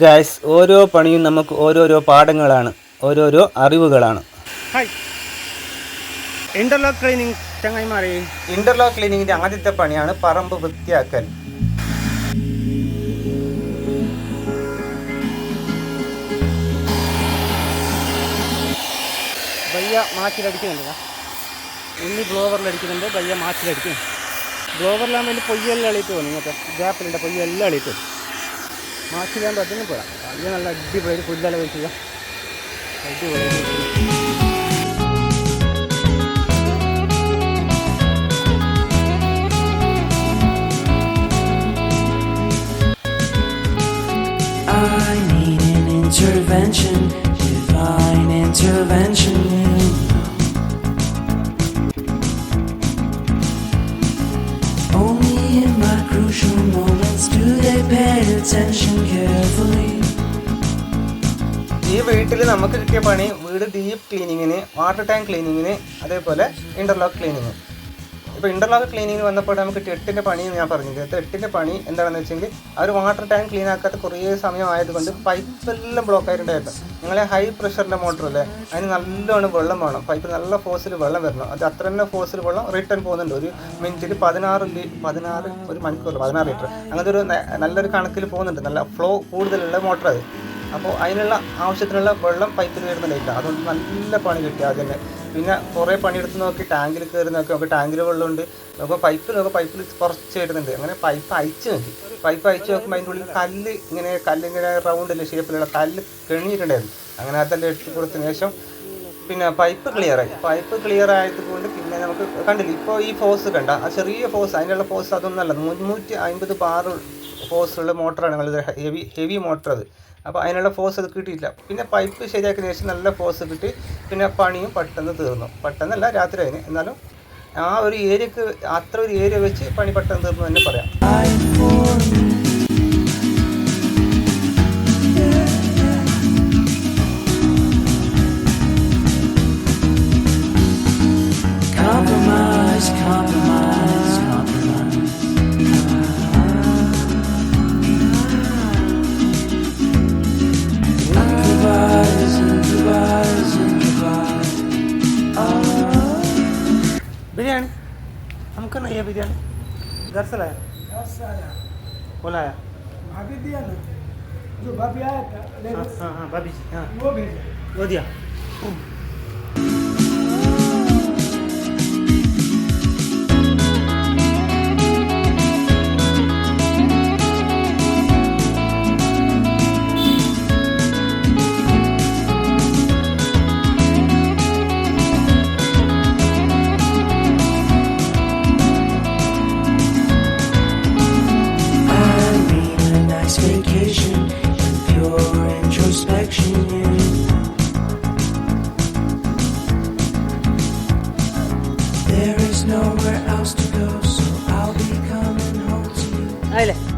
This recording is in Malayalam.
ഗൈസ്, ഓരോ പണിയും നമുക്ക് ഓരോരോ പാഠങ്ങളാണ്, ഓരോരോ അറിവുകളാണ്. ഹായ്, ഇന്റർലോക്ക് ക്ലീനിങ് ചങ്ങായിമാരെ. ഇന്റർലോക്ക് ക്ലീനിങ്ങിന്റെ ആദ്യത്തെ പണിയാണ് പറമ്പ് വൃത്തിയാക്കൽ. ബയ്യ മാച്ചിലടിക്കുന്നുണ്ട്, ഉണ്ണി ബ്ലോവറിലടിക്കുന്നുണ്ട്, ബയ്യ മാച്ചിലടിക്കും. ബ്ലോവറിലാകുമ്പോൾ അതിൻ്റെ പൊയ്യെല്ലാം എളിയിട്ട് പോകും. ഇങ്ങനത്തെ ഗ്യാപ്പിലുണ്ട്, പൊയ്യെല്ലാം എളിയിട്ട് മാച്ചിലാകുമ്പോൾ അതിന് പോകാം. അത് നല്ല അടിപൊളി പുല്ലല വെക്കുക, അടിപൊളി. I need an intervention, divine intervention. Only in my crucial moments do they pay attention carefully. ഈ വീട്ടിൽ നമുക്ക് കിട്ടിയ പണി വീട് ഡീപ്പ് ക്ലീനിങ്ങിന്, വാട്ടർ ടാങ്ക് ക്ലീനിങ്ങിന്, അതേപോലെ ഇന്റർലോക്ക് ക്ലീനിങ്. ഇപ്പോൾ ഇന്റർലോക്ക് ക്ലീനിങ് വന്നപ്പോൾ നമുക്ക് 8ന്റെ പണി ഞാൻ പറഞ്ഞത്. 8ന്റെ പണി എന്താണെന്ന് വെച്ചെങ്കിൽ ആ ഒരു വാട്ടർ ടാങ്ക് ക്ലീൻ ആക്കാത്ത കുറേ സമയമായതുകൊണ്ട് പൈപ്പെല്ലാം ബ്ലോക്ക് ആയിട്ടുണ്ടായിരുന്നു. നിങ്ങളെ ഹൈ പ്രഷറിൻ്റെ മോട്ടറല്ലേ, അതിന് നല്ലോണം വെള്ളം വേണം. പൈപ്പ് നല്ല ഫോഴ്സിൽ വെള്ളം വരണം. അത് അത്ര തന്നെ ഫോഴ്സിൽ വെള്ളം റിട്ടേൺ പോകുന്നുണ്ട്. ഒരു മിനിറ്റിൽ 16 ഒരു മണിക്കൂർ 16 ലിറ്റർ അങ്ങനത്തെ ഒരു നല്ലൊരു കണക്കിൽ പോകുന്നുണ്ട്. നല്ല ഫ്ലോ കൂടുതലുള്ള മോട്ടർ അത്. അപ്പോൾ അതിനുള്ള ആവശ്യത്തിനുള്ള വെള്ളം പൈപ്പിൽ വരുന്നുണ്ടായില്ല. അതുകൊണ്ട് നല്ല പണി കിട്ടി ആദ്യം തന്നെ. പിന്നെ കുറേ പണിയെടുത്ത് നോക്കി, ടാങ്കിൽ കയറി നോക്കി, നമുക്ക് ടാങ്കിൽ വെള്ളമുണ്ട്, നമുക്ക് പൈപ്പിൽ കുറച്ച് വരുന്നുണ്ട്. അങ്ങനെ പൈപ്പ് അയച്ച് നോക്കി. പൈപ്പ് അയച്ച് നോക്കുമ്പോൾ അതിൻ്റെ ഉള്ളിൽ കല്ലിങ്ങനെ റൗണ്ടിലെ ഷേപ്പിലുള്ള കല്ല് കെണിയിട്ടുണ്ടായിരുന്നു. അങ്ങനെ അതെല്ലാം എടുത്ത് കൊടുത്തതിന് ശേഷം പിന്നെ പൈപ്പ് ക്ലിയറായി. പൈപ്പ് ക്ലിയർ ആയതുകൊണ്ട് പിന്നെ നമുക്ക് കണ്ടില്ല, ഇപ്പോൾ ഈ ഫോഴ്സ് കണ്ട, ആ ചെറിയ ഫോഴ്സ്, അതിനുള്ള ഫോഴ്സ് അതൊന്നുമല്ല, 350 ബാർ ഫോഴ്സുള്ള മോട്ടറാണ്. ഞങ്ങളിത് ഹെവി മോട്ടർ അത്. അപ്പോൾ അതിനുള്ള ഫോഴ്സ് അത് കിട്ടിയിട്ടില്ല. പിന്നെ പൈപ്പ് ശരിയാക്കിയതിന് ശേഷം നല്ല ഫോഴ്സ് കിട്ടി. പിന്നെ പണിയും പെട്ടെന്ന് തീർന്നു. പെട്ടെന്നല്ല, രാത്രി അതിന്. എന്നാലും ആ ഒരു ഏരിയക്ക് അത്ര ഒരു ഏരിയ വെച്ച് പണി പെട്ടെന്ന് തീർന്നു തന്നെ പറയാം. बिरयानी हमको नहीं है बिरयानी, घर से लाया बोलाया भाभी दिया ना, जो भाभी आया था। हाँ भाभी, हाँ वो भेजा, वो दिया. Vacation and pure introspection. There is nowhere else to go, so I'll be coming home to you.